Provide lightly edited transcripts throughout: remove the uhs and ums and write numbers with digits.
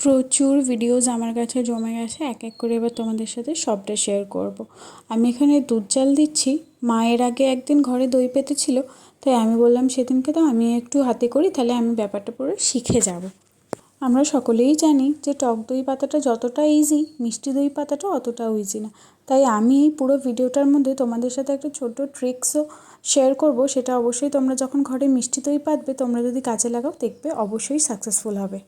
প্রচুর ভিডিওস আমার কাছে জমে গেছে, এক এক করে এবার তোমাদের সাথে সবটা শেয়ার করব। আমি এখানে দুধ জাল দিচ্ছি। মায়ের আগে একদিন ঘরে দই পেতেছিল, তাই আমি বললাম সেদিনকে তো আমি একটু হাতে করি, তাহলে আমি ব্যাপারটা পুরো শিখে যাব। আমরা সকলেই জানি যে টক দই পাতাটা যতটা ইজি, মিষ্টি দই পাতাটা অতটাও ইজি না। তাই আমি এই পুরো ভিডিওটার মধ্যে তোমাদের সাথে একটা ছোট্ট ট্রিক্সও শেয়ার করব। সেটা অবশ্যই তোমরা যখন ঘরে মিষ্টি দই পাতবে তোমরা যদি কাজে লাগাও, দেখবে অবশ্যই সাকসেসফুল হবে।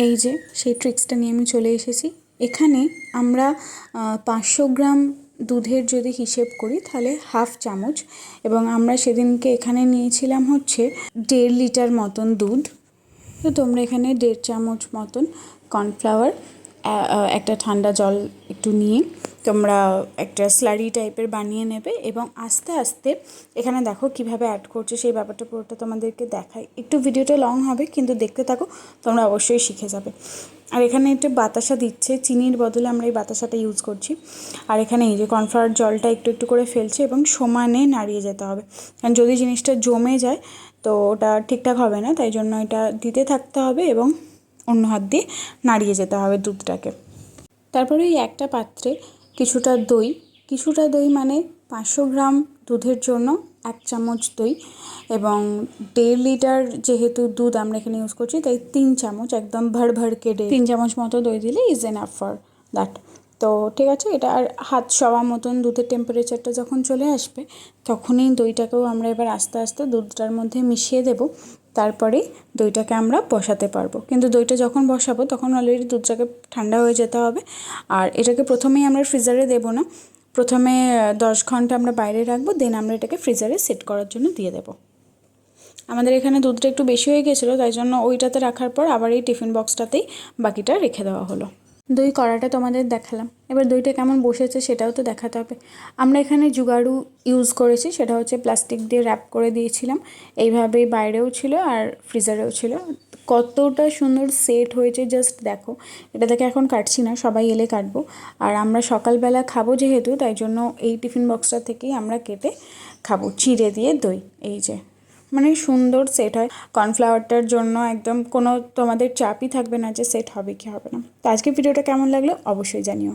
এই যে সেই ট্রিক্সটা নিয়ে আমি চলে এসেছি। এখানে আমরা 500 গ্রাম দুধের যদি হিসেব করি তাহলে হাফ চামচ, এবং আমরা সেদিনকে এখানে নিয়েছিলাম হচ্ছে 1.5 লিটার মতন দুধ। তো তোমরা এখানে 1.5 চামচ মতন কর্নফ্লাওয়ার, একটা ঠান্ডা জল একটু নিয়ে তোমরা একটা স্লারি টাইপের বানিয়ে নেবে, এবং আস্তে আস্তে এখানে দেখো কিভাবে অ্যাড করছে সেই ব্যাপারটা পুরোটা তোমাদেরকে দেখাই। একটু ভিডিওটা লং হবে, কিন্তু দেখতে থাকো, তোমরা অবশ্যই শিখে যাবে। আর এখানে একটু বাতাসা দিচ্ছে, চিনির বদলে আমরা এই বাতাসাটা ইউজ করছি। আর এখানে এই যে কর্নফ্লাওয়ার জলটা একটু একটু করে ফেলছে, এবং সমানে নাড়িয়ে যেতে হবে, কারণ যদি জিনিসটা জমে যায় তো ওটা ঠিকঠাক হবে না। তাই জন্য এটা দিতে থাকতে হবে এবং অন্য হাত দিয়ে নাড়িয়ে যেতে হবে দুধটাকে। তারপরে এই একটা পাত্রে কিছুটা দই মানে 500 গ্রাম দুধের জন্য 1 চামচ দই, এবং 1.5 লিটার যেহেতু দুধ আমরা এখানে ইউজ করছি, তাই 3 চামচ, একদম ভরকে 3 চামচ মতো দই দিলে ইজ এনাফ ফর দ্যাট। তো ঠিক আছে, এটা আর হাত সওয়া মতন দুধের টেম্পারেচারটা যখন চলে আসবে, তখনই দইটাকেও আমরা এবার আস্তে আস্তে দুধটার মধ্যে মিশিয়ে দেব। তারপরে দইটাকে আমরা বসাতে পারবো, কিন্তু দইটা যখন বসাবো তখন অলরেডি দুধটাকে ঠান্ডা হয়ে যেতে হবে। আর এটাকে প্রথমেই আমরা ফ্রিজারে দেবো না, প্রথমে 10 ঘন্টা আমরা বাইরে রাখবো, দেন আমরা এটাকে ফ্রিজারে সেট করার জন্য দিয়ে দেবো। আমাদের এখানে দুধটা একটু বেশি হয়ে গেছিলো, তাই জন্য ওইটাতে রাখার পর আবার এই টিফিন বক্সটাতেই বাকিটা রেখে দেওয়া হলো। দই কড়াটা তোমাদের দেখালাম, এবার দইটা কেমন বসেছে সেটাও তো দেখাতে হবে। আমরা এখানে জুগাড়ু ইউজ করেছি, সেটা হচ্ছে প্লাস্টিক দিয়ে র্যাপ করে দিয়েছিলাম। এইভাবেই বাইরেও ছিল আর ফ্রিজারেও ছিল। কতটা সুন্দর সেট হয়েছে জাস্ট দেখো। এটা থেকে এখন কাটছি না, সবাই এলে কাটবো। আর আমরা সকালবেলা খাবো যেহেতু, তাই জন্য এই টিফিন বক্সটা থেকেই আমরা কেটে খাবো, চিড়ে দিয়ে দই। এই যে মানে সুন্দর সেট হয়। কর্নফ্লাওয়ারটার জন্য একদম কোনো তোমাদের চাপই থাকবে না যে সেট হবে কি হবে না। তো আজকের ভিডিওটা কেমন লাগলো অবশ্যই জানিও।